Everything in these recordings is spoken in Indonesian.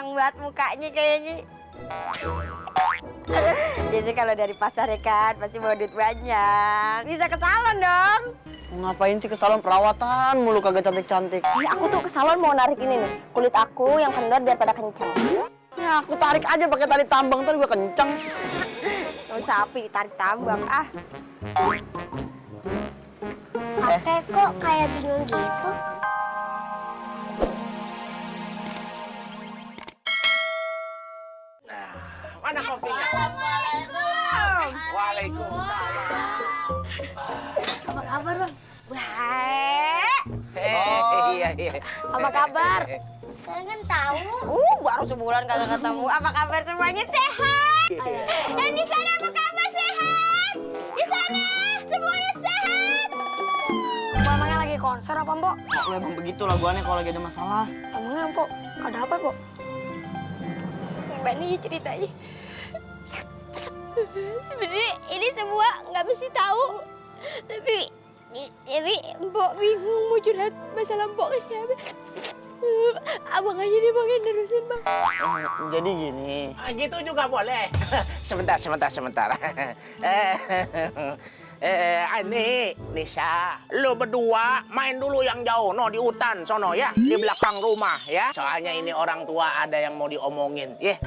seneng banget mukanya kayaknya. Biasanya kalau dari pasar ya kan, pasti bawa duit banyak. Bisa ke salon dong. Ngapain sih ke salon perawatan mulu kagak cantik-cantik? Aku tuh ke salon mau narik ini nih, kulit aku yang kendor biar pada kencang. Ya aku tarik aja pakai tali tambang ntar gue kenceng. Kalau sapi tarik tambang ah. Kakek kok kayak bingung gitu? Mana kopinya? Assalamualaikum. Waalaikumsalam. Apa kabar bang? Wah. Iya. Apa kabar? Kalian kan tahu. Baru sebulan kagak ketemu. Apa kabar semuanya sehat? Dan di sana apa kabar sehat? Di sana semuanya sehat. Mamanya lagi konser apa Mbok? Lo emang begitu laguannya kalau lagi ada masalah. Emangnya Mbok ada apa Mbok? Gimana nih ceritanya? Sebenarnya ini semua nggak mesti tahu, tapi Mbok bingung mau curhat masalah Mbok ke siapa. Abang aja deh bang yang nerusin bang. Jadi gini. Gitu juga boleh. Sebentar. Ani, Nisa, lo berdua main dulu yang jauh, no di hutan sono ya, di belakang rumah ya. Soalnya ini orang tua ada yang mau diomongin, ya.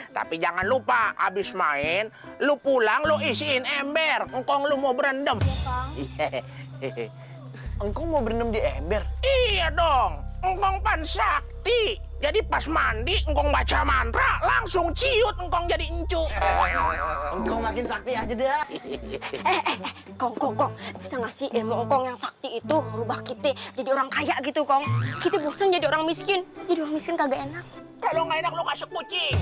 Tapi jangan lupa, abis main, lu pulang, lu isiin ember, engkong lu mau berendam. Iya, Engkau mau berendam di ember? iya dong, engkong pan sakti. Jadi pas mandi, engkong baca mantra, langsung ciut engkong jadi encu. Engkau makin sakti aja dah. Kong, bisa ngasih ilmu engkong yang sakti itu merubah kita jadi orang kaya gitu, Kong. Kita bosan jadi orang miskin. Jadi orang miskin kagak enak. Kalau nggak enak lu kasih kucing.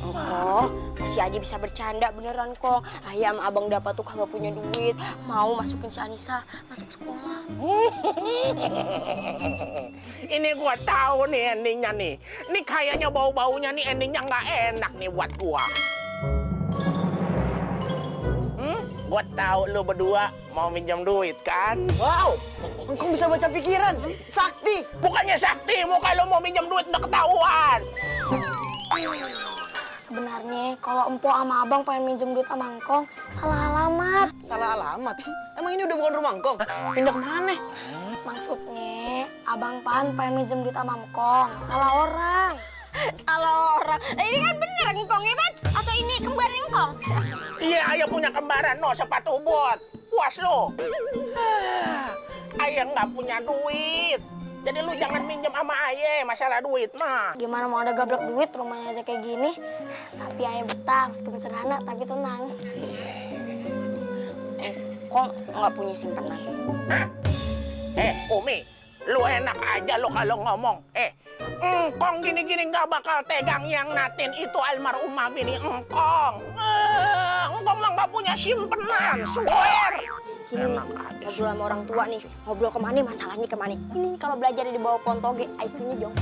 Oh, masih aja bisa bercanda beneran, Kong. Ayah sama abang dapat tuh kagak punya duit. Mau masukin si Anissa masuk sekolah. Ini gua tahu nih endingnya nih. Ini kayaknya bau-baunya nih endingnya nggak enak nih buat gua. Gua tahu lu berdua mau minjem duit kan? Wow, engkau bisa baca pikiran. Sakti. Bukannya sakti, muka lu mau minjem duit udah ketahuan. Sebenarnya kalau Empo sama Abang pengen minjem duit sama Engkong, salah alamat. Salah alamat. Emang ini udah bukan rumah engkau? Pindah kemana? Maksudnya, Abang Pan pengen minjem duit sama Engkong, salah orang. Salah orang. Ini kan bener engkong ya, Ban? Atau ini kembar engkong? Iya, ayah punya kembaran, no sepatu bot. Puas lo. Ayah nggak punya duit. Jadi lu jangan minjem sama ayah masalah duit mah. Gimana mau ada gablok duit, rumahnya aja kayak gini. Tapi ayah betah, meskipun sederhana, tapi tenang. Kong nggak punya simpanan. Umi, lu enak aja lo kalau ngomong. Engkong gini-gini nggak bakal tegang yang natin itu almarhumah bini engkong. Engkong mah nggak punya simpenan, swear. Gini nih, ngobrol sama orang tua nih. Ngobrol kemana, masalahnya kemana. Ini kalau belajar di bawah pohon toge, IQ-nya dong.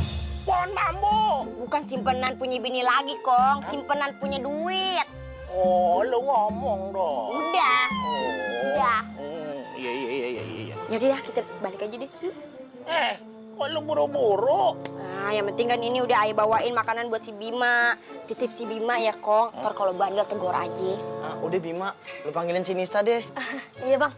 Pohon bambu. Bukan simpenan punya bini lagi, Kong. Simpenan punya duit. Oh, lu ngomong dong. Udah. Udah. Iya. Yaudah dah, kita balik aja deh. Kok lu buru-buru? Nah, yang penting kan ini udah ayah bawain makanan buat si Bima. Titip si Bima ya, Kong. Ntar kalau bandel tegur aja. Udah Bima, lu panggilin si Nisa deh. Iya, Bang.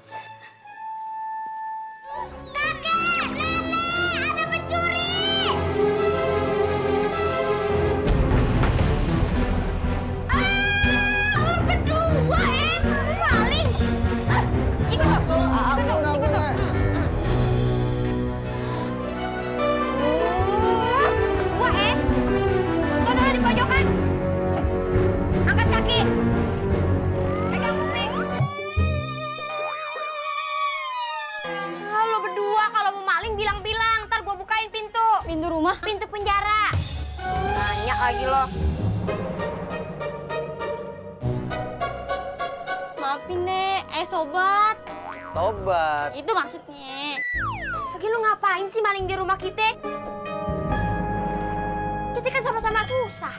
Pintu rumah? Pintu penjara. Nanya lagi lo. Maafin, Nek. Sobat. Tobat. Itu maksudnya. Lagi lu ngapain sih maling di rumah kita? Kita kan sama-sama susah.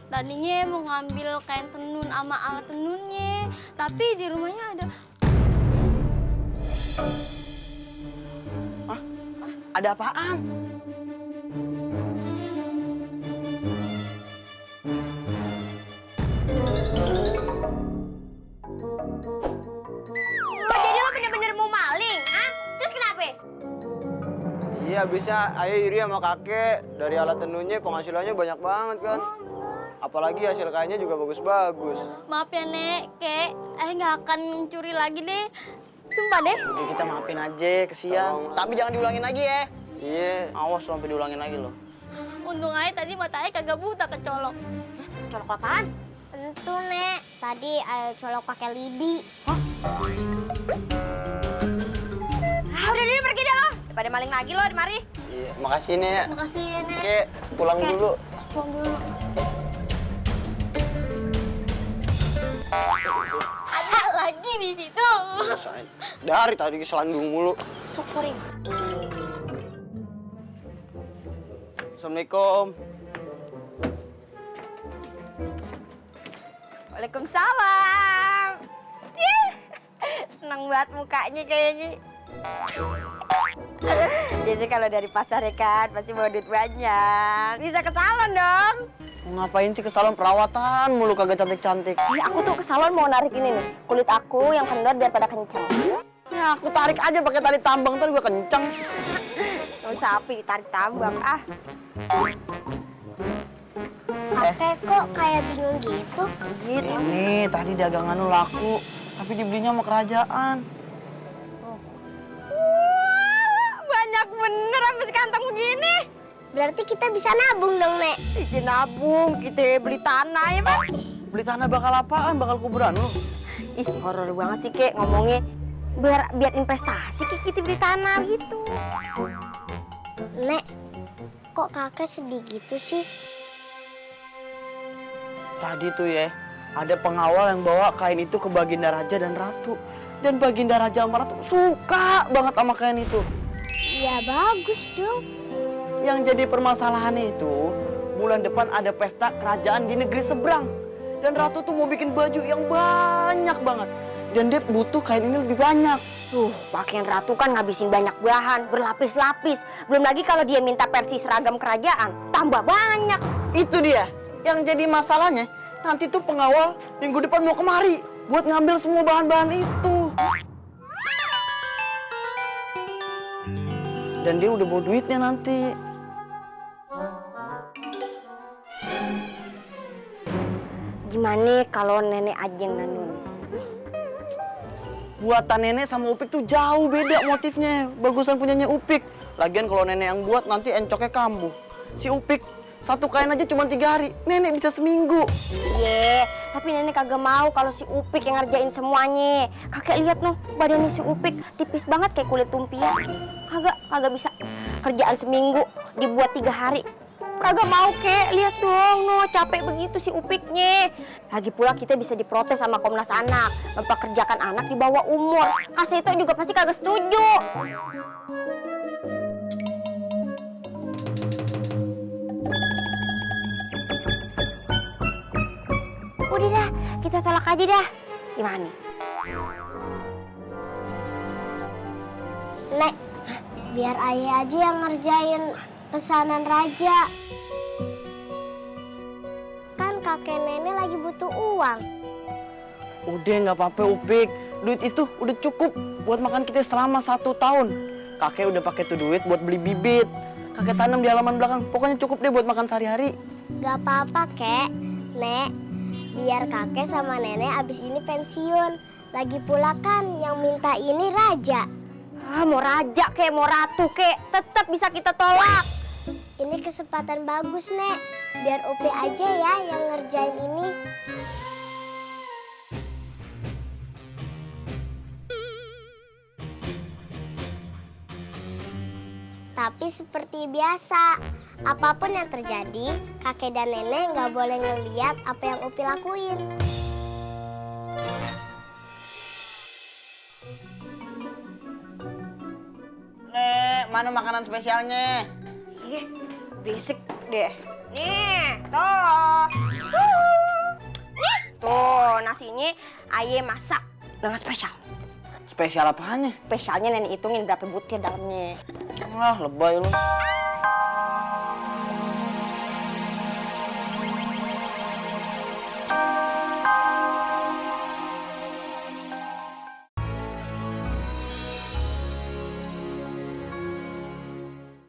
Tadinya mau ngambil kain tenun sama alat tenunnya. Tapi di rumahnya ada... Ada apaan? Iya, habisnya ayah iri sama kakek. Dari alat tenunnya penghasilannya banyak banget kan. Apalagi hasil kainnya juga bagus-bagus. Maaf ya, Nek. Kek, nggak akan curi lagi deh. Sumpah deh. Jadi kita maafin aja, kesian. Tapi jangan diulangin lagi ya. Iya, awas sampai diulangin lagi loh. Untung aja tadi mata Ayah kagak buta kecolok. Colok apaan? Tentu, Nek. Tadi ayo colok pakai lidi. Udah pergi dah lo. Daripada maling lagi lo di mari. Iya, makasih Nek. Makasih ya, Nek. Oke, pulang dulu. Pulang dulu. Ada lagi di situ. Dari tadi keselandung mulu. Syukurin. Assalamualaikum. Waalaikumsalam. Ih, seneng banget mukanya kayaknya. Biasanya kalau dari pasar ya kan, pasti bawa duit banyak. Bisa ke salon dong. Mau ngapain sih ke salon perawatan mulu kagak cantik-cantik? Aku tuh ke salon mau narik ini nih, kulit aku yang kendor biar pada kencang. Ya aku tarik aja pakai tali tambang ntar gue kenceng. Kalau sapi ditarik tambang, ah. Kakek kok kayak bingung gitu? Gitu. Ini tadi dagangan lu laku, tapi dibelinya sama kerajaan. Banyak bener apa sekantong begini. Berarti kita bisa nabung dong, Nek. Isi nabung, kita beli tanah ya bang. Beli tanah bakal apaan? Bakal kuburan lu? Ih, horor banget sih Kek ngomongnya. Biar investasi Kek kita beli tanah gitu. Nek, kok kakek sedih gitu sih? Tadi tuh ya, ada pengawal yang bawa kain itu ke Baginda Raja dan Ratu. Dan Baginda Raja sama Ratu suka banget sama kain itu. Ya bagus dong. Yang jadi permasalahannya itu, bulan depan ada pesta kerajaan di negeri seberang. Dan Ratu tuh mau bikin baju yang banyak banget. Dan dia butuh kain ini lebih banyak. Tuh, pakaian Ratu kan ngabisin banyak bahan, berlapis-lapis. Belum lagi kalau dia minta versi seragam kerajaan, tambah banyak. Itu dia. Yang jadi masalahnya, nanti tuh pengawal minggu depan mau kemari buat ngambil semua bahan-bahan itu. Dan dia udah bawa duitnya nanti. Gimana kalau nenek aja yang nanun? Buatan nenek sama Upik tuh jauh beda motifnya. Bagusan punyanya Upik. Lagian kalau nenek yang buat nanti encoknya kamu. Si Upik satu kain aja cuma 3 hari. Nenek bisa seminggu. Iya, tapi nenek kagak mau kalau si Upik yang ngerjain semuanya. Kakek lihat noh, badannya si Upik tipis banget kayak kulit tumpia. Kagak bisa. Kerjaan seminggu dibuat 3 hari. Kagak mau Kek, lihat dong noh, capek begitu si Upiknya. Lagi pula kita bisa diprotes sama Komnas Anak, mempekerjakan anak di bawah umur. Kasih itu juga pasti kagak setuju. Udah dah, kita tolak aja dah. Gimana? Nek, biar ayah aja yang ngerjain pesanan raja. Kan kakek nenek lagi butuh uang. Udah nggak apa-apa Upik. Duit itu udah cukup buat makan kita selama 1 tahun. Kakek udah pakai tuh duit buat beli bibit. Kakek tanam di halaman belakang. Pokoknya cukup deh buat makan sehari-hari. Gak apa-apa, Kek. Nek, biar kakek sama nenek abis ini pensiun. Lagi pula kan yang minta ini raja. Mau raja Kek, mau ratu Kek, tetap bisa kita tolak. Ini kesempatan bagus, Nek. Biar Upi aja ya yang ngerjain ini. Tapi seperti biasa, apapun yang terjadi, kakek dan nenek nggak boleh ngeliat apa yang Upi lakuin. Nek, mana makanan spesialnya? Ih, berisik deh. Nih, tuh. Nih, tuh nasinya ayah masak dengan spesial. Spesial apanya? Spesialnya nenek hitungin berapa butir dalamnya. Wah, lebay lu.